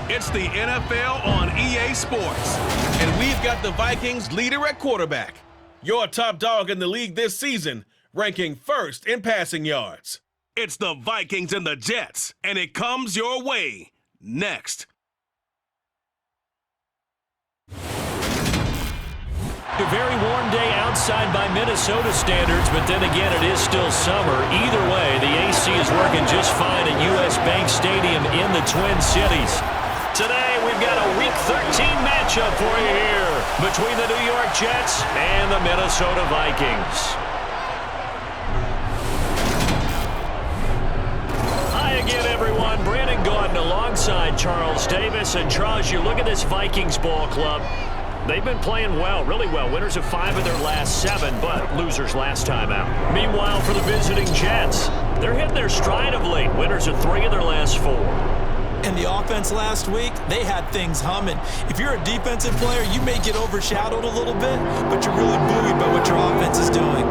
It's the NFL on EA Sports. And we've got the Vikings leader at quarterback. Your top dog in the league this season, ranking first in passing yards. It's the Vikings and the Jets, and it comes your way next. A very warm day outside by Minnesota standards, but then again, it is still summer. Either way, the AC is working just fine at US Bank Stadium in the Twin Cities. Today, we've got a Week 13 matchup for you here between the New York Jets and the Minnesota Vikings. Hi again, everyone. Brandon Gaudin alongside Charles Davis. And Charles, you look at this Vikings ball club. They've been playing well, really well. Winners of 5 of their last 7, but losers last time out. Meanwhile, for the visiting Jets, they're hitting their stride of late. Winners of 3 of their last 4. In the offense last week, they had things humming. If you're a defensive player, you may get overshadowed a little bit, but you're really buoyed by what your offense is doing.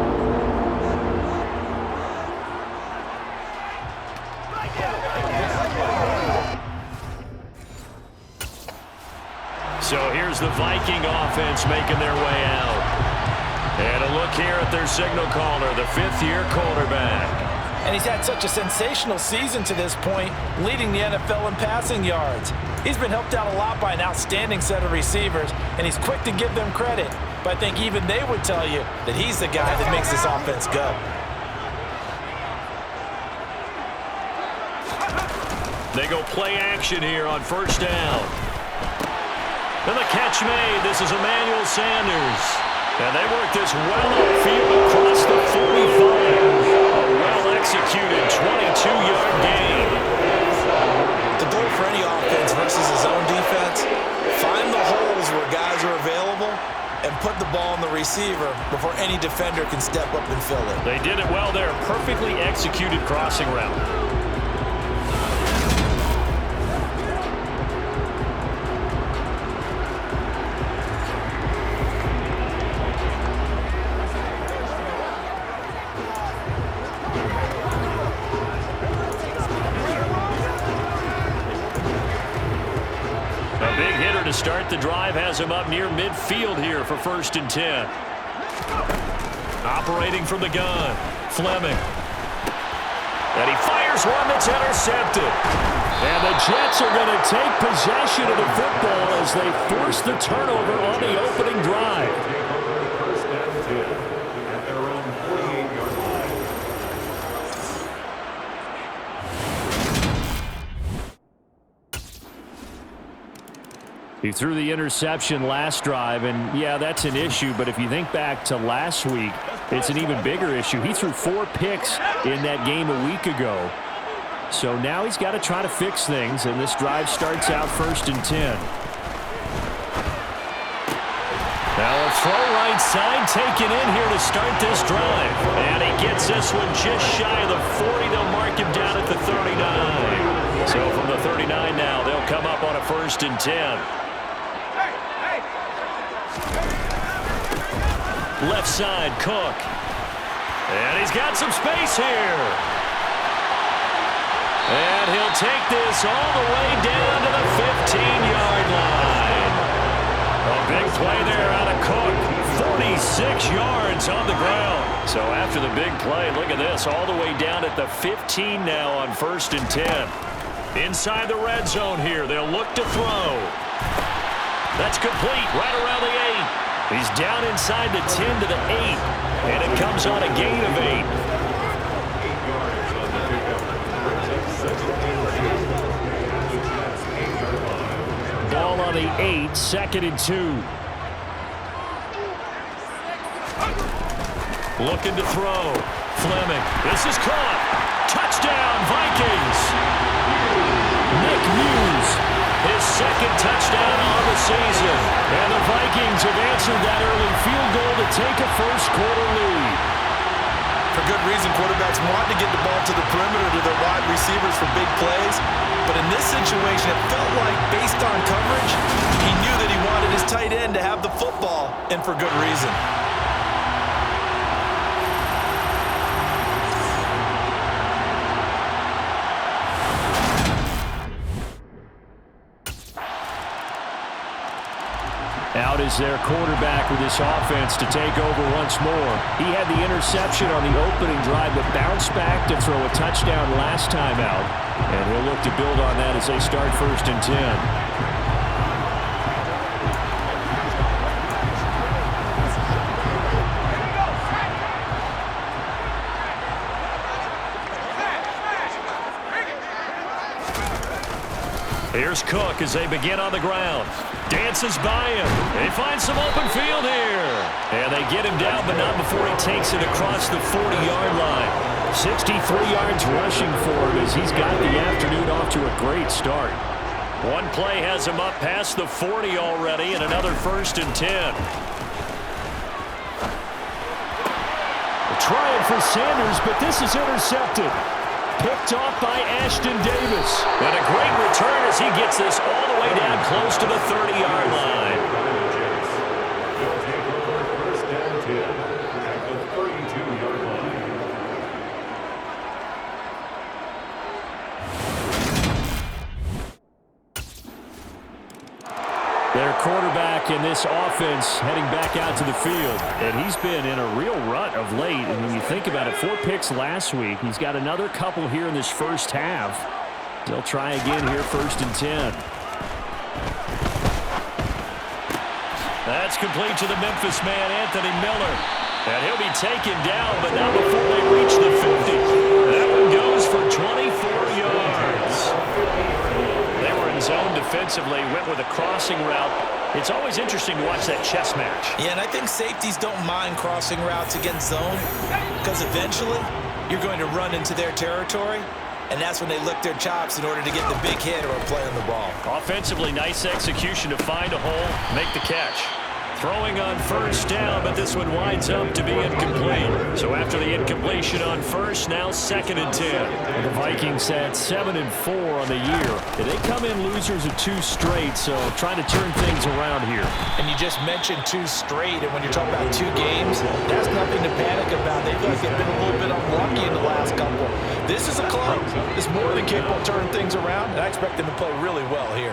So here's the Viking offense making their way out. And a look here at their signal caller, the 5th-year quarterback. And he's had such a sensational season to this point, leading the NFL in passing yards. He's been helped out a lot by an outstanding set of receivers, and he's quick to give them credit. But I think even they would tell you that he's the guy that makes this offense go. They go play action here on first down. And the catch made. This is Emmanuel Sanders. And they work this well upfield across the 45. A well-executed 22-yard gain. The goal for any offense versus his own defense, find the holes where guys are available and put the ball on the receiver before any defender can step up and fill it. They did it well there. Perfectly executed crossing route. To start the drive has him up near midfield here for 1st and 10. Operating from the gun, Fleming. And he fires one that's intercepted. And the Jets are going to take possession of the football as they force the turnover on the opening drive. He threw the interception last drive, and yeah, that's an issue, but if you think back to last week, it's an even bigger issue. He threw 4 picks in that game a week ago. So now he's got to try to fix things, and this drive starts out 1st and 10. Now a throw right side taken in here to start this drive. And he gets this one just shy of the 40. They'll mark him down at the 39. So from the 39 now, they'll come up on a 1st and 10. Left side, Cook. And he's got some space here. And he'll take this all the way down to the 15-yard line. A big play there out of Cook. 46 yards on the ground. So after the big play, look at this. All the way down at the 15 now on 1st and 10. Inside the red zone here. They'll look to throw. That's complete right around the 8. He's down inside the 10 to the 8, and it comes on a gain of 8. Ball on the 8, 2nd and 2. Looking to throw. Fleming. This is caught. Touchdown, Vikings. Nick Muse. His 2nd touchdown on the season. And the Vikings have answered that early field goal to take a first-quarter lead. For good reason, quarterbacks want to get the ball to the perimeter to their wide receivers for big plays. But in this situation, it felt like, based on coverage, he knew that he wanted his tight end to have the football, and for good reason. Out is their quarterback with this offense to take over once more. He had the interception on the opening drive, but bounced back to throw a touchdown last time out. And he'll look to build on that as they start 1st and 10. Here's Cook as they begin on the ground. Dances by him. They find some open field here. And they get him down, but not before he takes it across the 40-yard line. 63 yards rushing for him as he's got the afternoon off to a great start. One play has him up past the 40 already, and another 1st and 10. Trying for Sanders, but this is intercepted. Picked off by Ashton Davis. And a great return as he gets this all the way down close to the 30-yard line. Their quarterback in this offense heading back out to the field. And he's been in a real rut of late. And when you think about it, 4 picks last week. He's got another couple here in this first half. They'll try again here, 1st and 10. That's complete to the Memphis man, Anthony Miller. And he'll be taken down, but not before they reach the 50. That one goes for 24 yards. They were in zone defensively, went with a crossing route. It's always interesting to watch that chess match. Yeah, and I think safeties don't mind crossing routes against zone because eventually you're going to run into their territory, and that's when they lick their chops in order to get the big hit or a play on the ball. Offensively, nice execution to find a hole, make the catch. Throwing on 1st down, but this one winds up to be incomplete. So after the incompletion on 1st, now 2nd and 10. The Vikings had 7-4 on the year. They come in losers of 2 straight, so trying to turn things around here. And you just mentioned 2 straight, and when you're talking about 2 games, that's nothing to panic about. They feel like they've been a little bit unlucky in the last couple. This is a close. It's more than capable of turning things around, and I expect them to play really well here.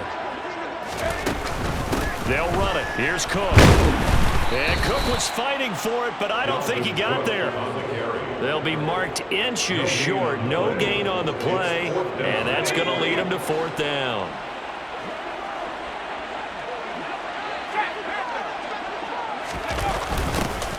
They'll run it. Here's Cook. And Cook was fighting for it, but I don't think he got there. They'll be marked inches short. No gain on the play, and that's going to lead them to 4th down.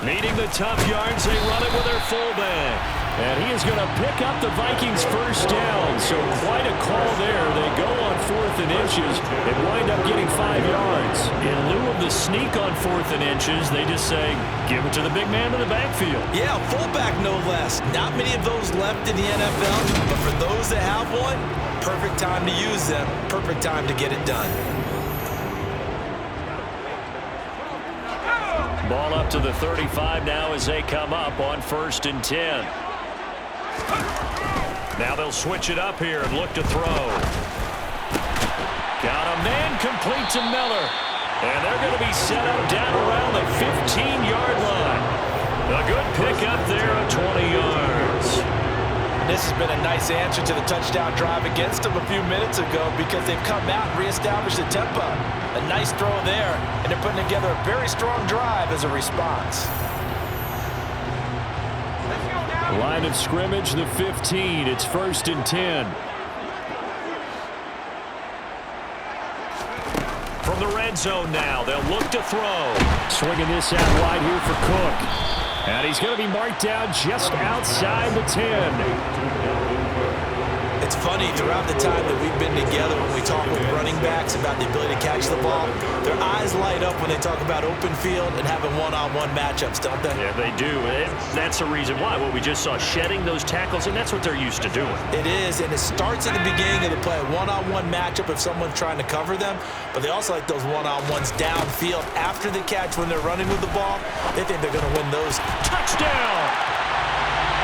Needing the tough yards, they run it with their fullback. And he is going to pick up the Vikings' 1st down. So quite a call there. They go on 4th and inches and wind up getting 5 yards. In lieu of the sneak on 4th and inches, they just say, give it to the big man in the backfield. Yeah, fullback no less. Not many of those left in the NFL, but for those that have one, perfect time to use them. Perfect time to get it done. Ball up to the 35 now as they come up on 1st and 10. Now they'll switch it up here and look to throw. Got a man complete to Miller. And they're going to be set up down around the 15-yard line. A good pickup there of 20 yards. This has been a nice answer to the touchdown drive against them a few minutes ago because they've come out and reestablished the tempo. A nice throw there, and they're putting together a very strong drive as a response. Line of scrimmage, the 15. It's 1st and 10. From the red zone now, they'll look to throw. Swinging this out wide here for Cook. And he's going to be marked down just outside the 10. It's funny, throughout the time that we've been together, when we talk with running backs about the ability to catch the ball, their eyes light up when they talk about open field and having one-on-one matchups, don't they? Yeah, they do. That's the reason why. What we just saw, shedding those tackles, and that's what they're used to doing. It is, and it starts at the beginning of the play, a one-on-one matchup if someone's trying to cover them, but they also like those one-on-ones downfield after the catch when they're running with the ball. They think they're going to win those. Touchdown!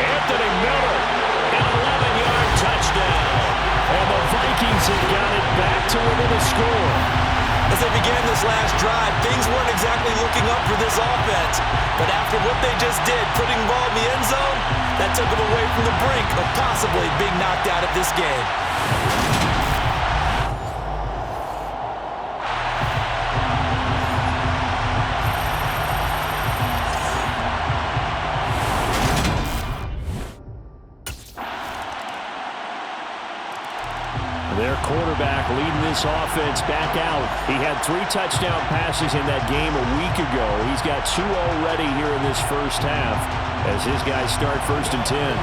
Anthony Miller, an 11-yard touchdown. And the Vikings have got it back to within a score. As they began this last drive, things weren't exactly looking up for this offense. But after what they just did, putting the ball in the end zone, that took them away from the brink of possibly being knocked out of this game. this offense back out. He had 3 touchdown passes in that game a week ago. He's got 2 already here in this first half as his guys start 1st and 10.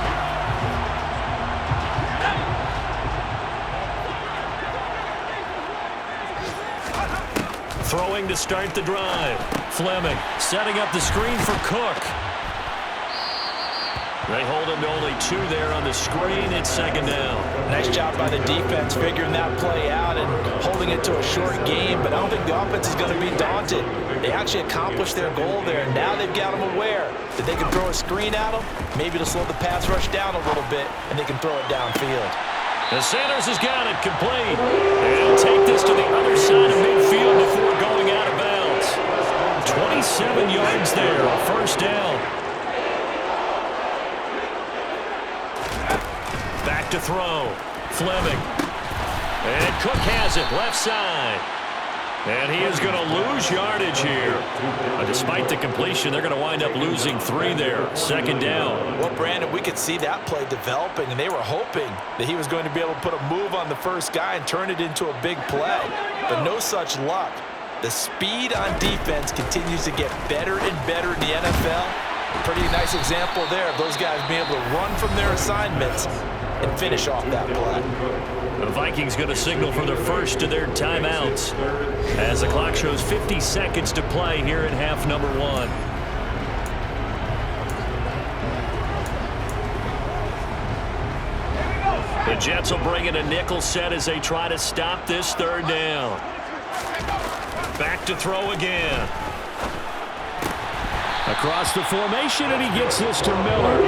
Throwing to start the drive. Fleming setting up the screen for Cook. They hold him to only 2 there on the screen. It's 2nd down. Nice job by the defense figuring that play out and holding it to a short game, but I don't think the offense is going to be daunted. They actually accomplished their goal there, and now they've got them aware that they can throw a screen at them, maybe to slow the pass rush down a little bit, and they can throw it downfield. And Sanders has got it complete. And he'll take this to the other side of midfield before going out of bounds. 27 yards there on 1st down. Back to throw. Fleming. And Cook has it left side. And he is going to lose yardage here. Despite the completion, they're going to wind up losing 3 there. 2nd down. Well, Brandon, we could see that play developing, and they were hoping that he was going to be able to put a move on the first guy and turn it into a big play. But no such luck. The speed on defense continues to get better and better in the NFL. A pretty nice example there of those guys being able to run from their assignments and finish off that play. The Vikings going to signal for the first of their timeouts as the clock shows 50 seconds to play here in half number 1. The Jets will bring in a nickel set as they try to stop this 3rd down. Back to throw again. Across the formation, and he gets this to Miller.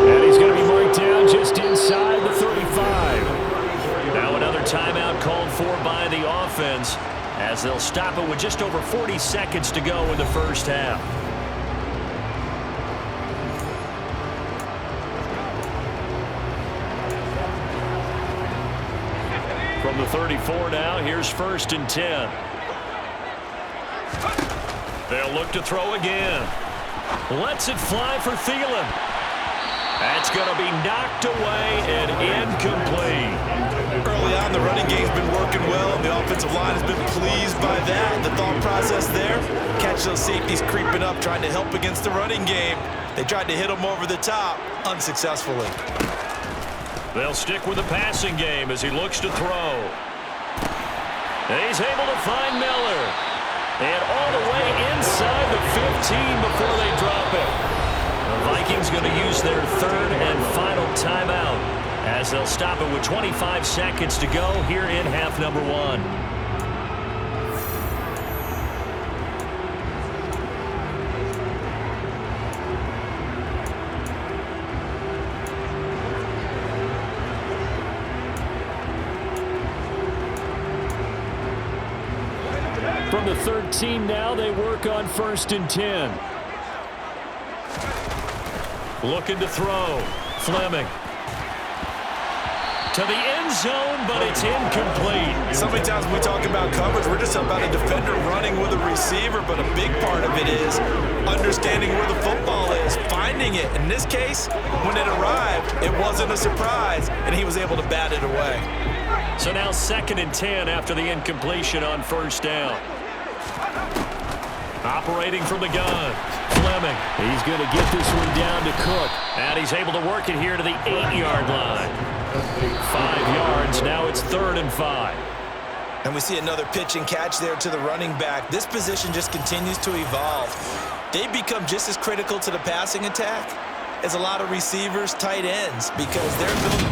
And he's going to be marked down just inside the 35. Now another timeout called for by the offense as they'll stop it with just over 40 seconds to go in the first half. From the 34 now, here's 1st and 10. They'll look to throw again. Lets it fly for Thielen. That's going to be knocked away and incomplete. Early on, the running game's been working well, and the offensive line has been pleased by that. The thought process there, catch those safeties creeping up, trying to help against the running game. They tried to hit them over the top, unsuccessfully. They'll stick with the passing game as he looks to throw. And he's able to find Miller. And all the way inside the 15 before they drop it. The Vikings going to use their 3rd and final timeout as they'll stop it with 25 seconds to go here in half number 1. From the 13 now, they work on 1st and 10. Looking to throw. Fleming. To the end zone, but it's incomplete. So many times when we talk about coverage, we're just talking about a defender running with a receiver, but a big part of it is understanding where the football is, finding it. In this case, when it arrived, it wasn't a surprise, and he was able to bat it away. So now 2nd and 10 after the incompletion on 1st down. Operating from the gun. Fleming. He's going to get this one down to Cook. And he's able to work it here to the 8-yard line. 5 yards. Now it's 3rd and 5. And we see another pitch and catch there to the running back. This position just continues to evolve. They become just as critical to the passing attack as a lot of receivers, tight ends, because they're building.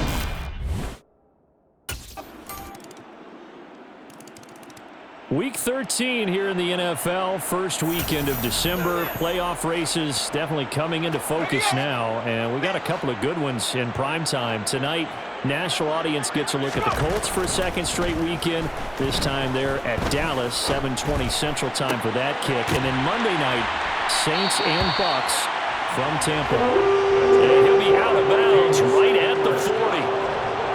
Week 13 here in the NFL, first weekend of December. Playoff races definitely coming into focus now, and we got a couple of good ones in primetime. Tonight, national audience gets a look at the Colts for a 2nd straight weekend. This time they're at Dallas, 7:20 Central Time for that kick. And then Monday night, Saints and Bucks from Tampa. And he'll be out of bounds right at the 40.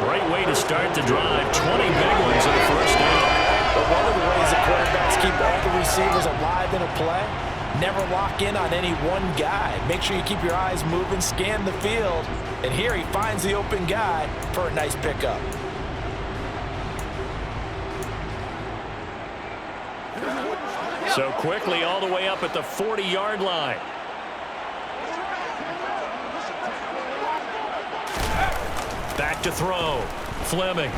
Great way to start the drive. 20 big ones in the first down. But one of the ways that quarterbacks keep all the receivers alive in a play, never lock in on any one guy. Make sure you keep your eyes moving, scan the field, and here he finds the open guy for a nice pickup. So quickly all the way up at the 40-yard line. Back to throw. Fleming.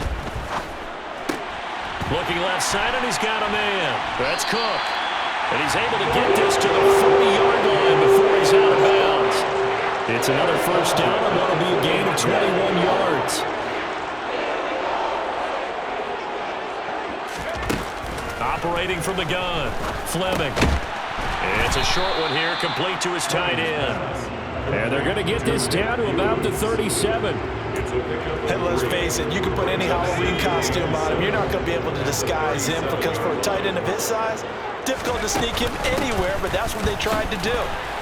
Looking left side, and he's got a man. That's Cook. And he's able to get this to the 40-yard line before he's out of bounds. It's another first down, and that'll be a gain of 21 yards. Operating from the gun. Fleming. And it's a short one here, complete to his tight end. And they're going to get this down to about the 37. And let's face it, you can put any Halloween costume on him. You're not going to be able to disguise him because for a tight end of his size, difficult to sneak him anywhere, but that's what they tried to do.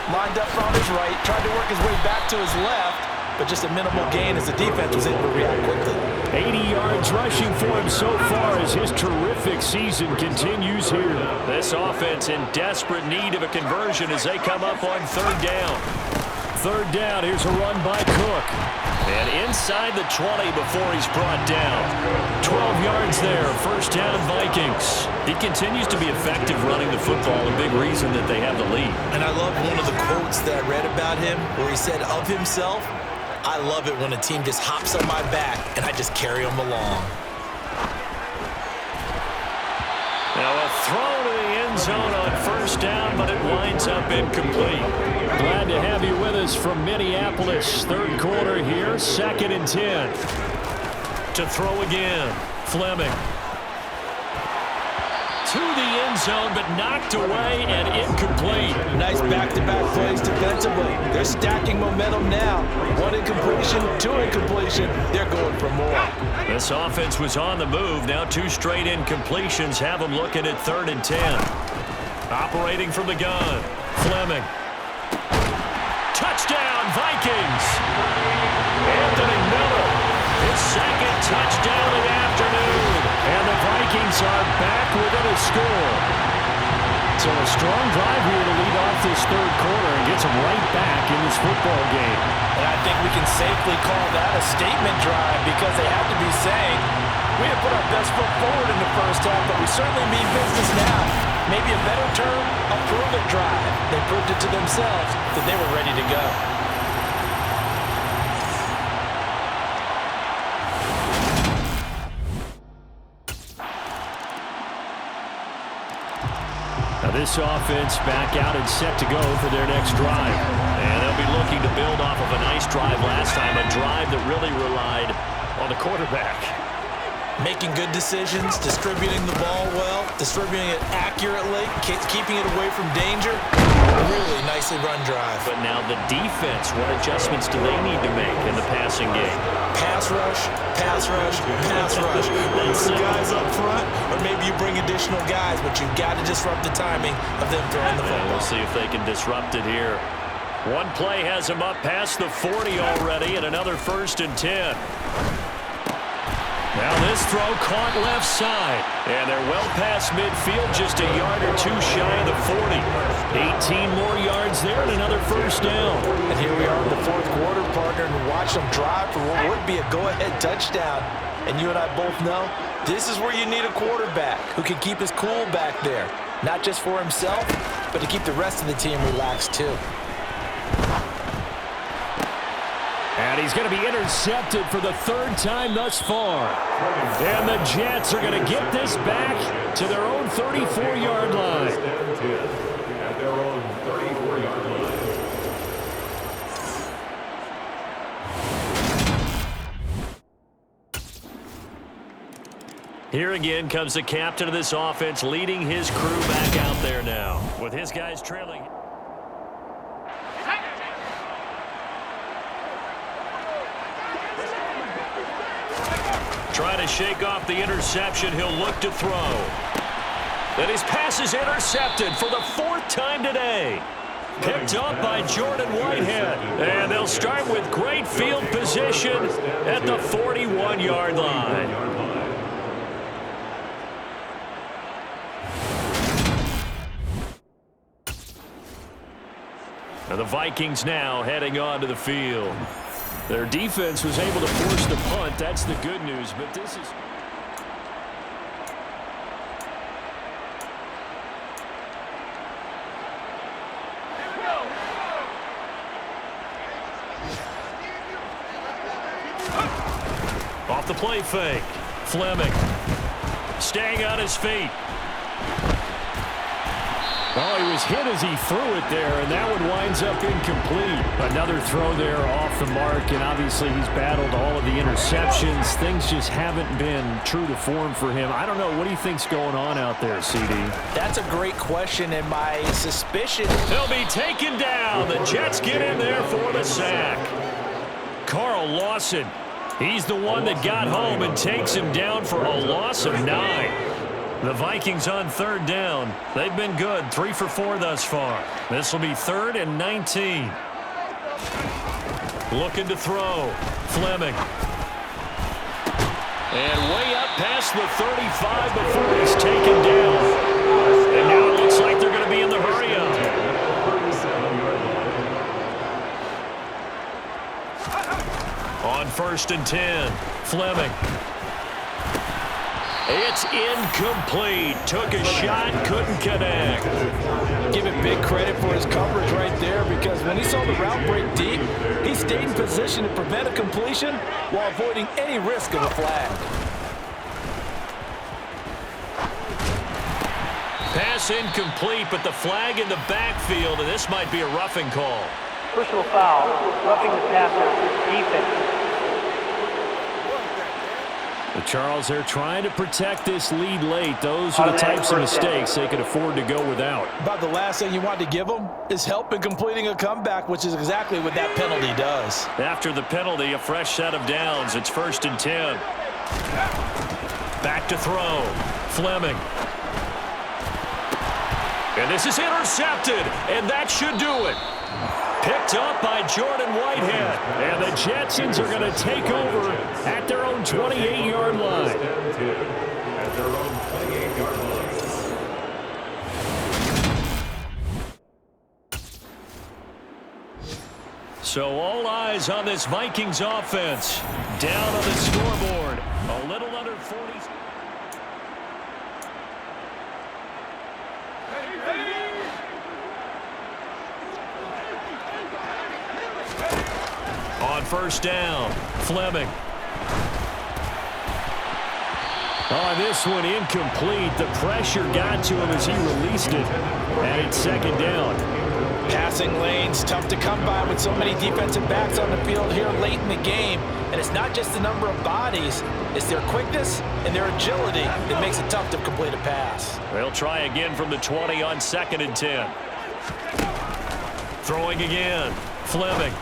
Lined up on his right, tried to work his way back to his left, but just a minimal gain as the defense was able to react quickly. 80 yards rushing for him so far as his terrific season continues here. This offense in desperate need of a conversion as they come up on third down. Third down, here's a run by Cook. And inside the 20 before he's brought down. 12 yards there, first down Vikings. He continues to be effective running the football, a big reason that they have the lead. And I love one of the quotes that I read about him where he said of himself, I love it when a team just hops on my back and I just carry them along. Now a throw to the end zone on first down, but it winds up incomplete. Glad to have you with us from Minneapolis. Third quarter here, 2nd and 10. To throw again, Fleming. To the end zone, but knocked away and incomplete. Nice back-to-back plays defensively. They're stacking momentum now. One incompletion, two incompletion. They're going for more. This offense was on the move. Now 2 straight incompletions have them looking at 3rd and 10. Operating from the gun, Fleming. Touchdown, Vikings! Anthony Miller, his 2nd touchdown of the afternoon. And the Vikings are back within a score. So a strong drive here to lead off this third quarter and gets them right back in this football game. And I think we can safely call that a statement drive because they have to be saying, we have put our best foot forward in the first half, but we certainly mean business now. Maybe a better term, a prove-it drive. They proved it to themselves that they were ready to go. Now this offense back out and set to go for their next drive. And they'll be looking to build off of a nice drive last time, a drive that really relied on the quarterback. Making good decisions, distributing the ball well, distributing it accurately, keeping it away from danger. Really nicely run drive. But now the defense, what adjustments do they need to make in the passing game? Pass rush, pass rush, pass rush. Bring some guys up front, or maybe you bring additional guys, but you've got to disrupt the timing of them throwing the football. We'll see if they can disrupt it here. One play has them up past the 40 already, and another 1st and 10. Now this throw caught left side, and they're well past midfield, just a yard or 2 shy of the 40. 18 more yards there and another first down. And here we are in the fourth quarter, partner, and watch them drive for what would be a go-ahead touchdown. And you and I both know this is where you need a quarterback who can keep his cool back there, not just for himself, but to keep the rest of the team relaxed too. And he's going to be intercepted for the 3rd time thus far. And the Jets are going to get this back to their own 34-yard line. Here again comes the captain of this offense leading his crew back out there now with his guys trailing. Trying to shake off the interception. He'll look to throw. And his pass is intercepted for the 4th time today. Picked up by Jordan Whitehead. And they'll start with great field position at the 41-yard line. Now the Vikings now heading onto the field. Their defense was able to force the punt. That's the good news, but this is... play fake. Fleming staying on his feet. Oh, he was hit as he threw it there, and that one winds up incomplete. Another throw there off the mark, and obviously he's battled all of the interceptions. Things just haven't been true to form for him. I don't know. What do you think's going on out there, CD? That's a great question, and my suspicion... He'll be taken down. The Jets get in there for the sack. Carl Lawson, he's the one that got home and takes him down for a loss of 9. The Vikings on third down. They've been good, 3 for 4 thus far. This will be 3rd and 19. Looking to throw. Fleming. And way up past the 35 before he's taken down. And now it looks like they're going to be in the hurry up. On 1st and 10, Fleming. It's incomplete. Took a shot, couldn't connect. Give him big credit for his coverage right there, because when he saw the route break deep, he stayed in position to prevent a completion while avoiding any risk of a flag. Pass incomplete, but the flag in the backfield, and this might be a roughing call. Personal foul, roughing the passer, defense. But Charles, they're trying to protect this lead late. Those are the types of mistakes they could afford to go without. About the last thing you want to give them is help in completing a comeback, which is exactly what that penalty does. After the penalty, a fresh set of downs. It's 1st and 10. Back to throw. Fleming. And this is intercepted, and that should do it. Picked up by Jordan Whitehead. And the Jetsons are going to take over at their own 28-yard line. So all eyes on this Vikings offense. Down on the scoreboard. A little under 40. On 1st down, Fleming. On this one, incomplete. The pressure got to him as he released it. And it's 2nd down. Passing lanes, tough to come by with so many defensive backs on the field here late in the game. And it's not just the number of bodies, it's their quickness and their agility that makes it tough to complete a pass. They'll try again from the 20 on 2nd and 10. Throwing again, Fleming.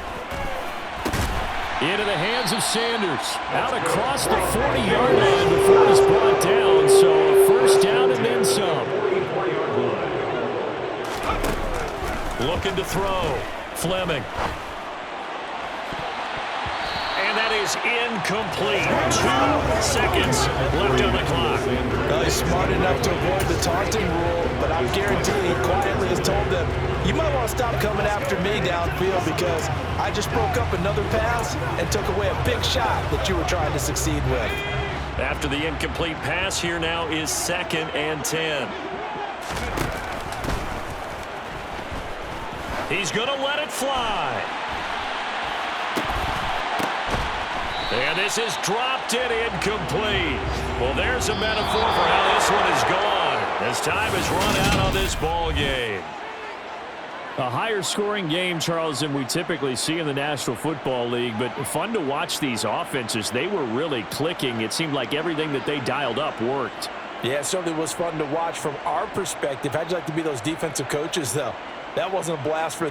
Into the hands of Sanders. Out across the 40-yard line before he's brought down. So a 1st down and then some. Looking to throw. Fleming. And that is incomplete. 2 seconds left on the clock. Well, he's smart enough to avoid the taunting rule, but I'm guaranteed he quietly has told them, you might want to stop coming after me downfield because I just broke up another pass and took away a big shot that you were trying to succeed with. After the incomplete pass, here now is 2nd and 10. He's going to let it fly. And this is dropped in incomplete. Well, there's a metaphor for how this one is gone. As time has run out on this ball game. A higher scoring game, Charles, than we typically see in the National Football League, but fun to watch these offenses. They were really clicking. It seemed like everything that they dialed up worked. Yeah, it certainly was fun to watch from our perspective. How'd you like to be those defensive coaches, though? That wasn't a blast for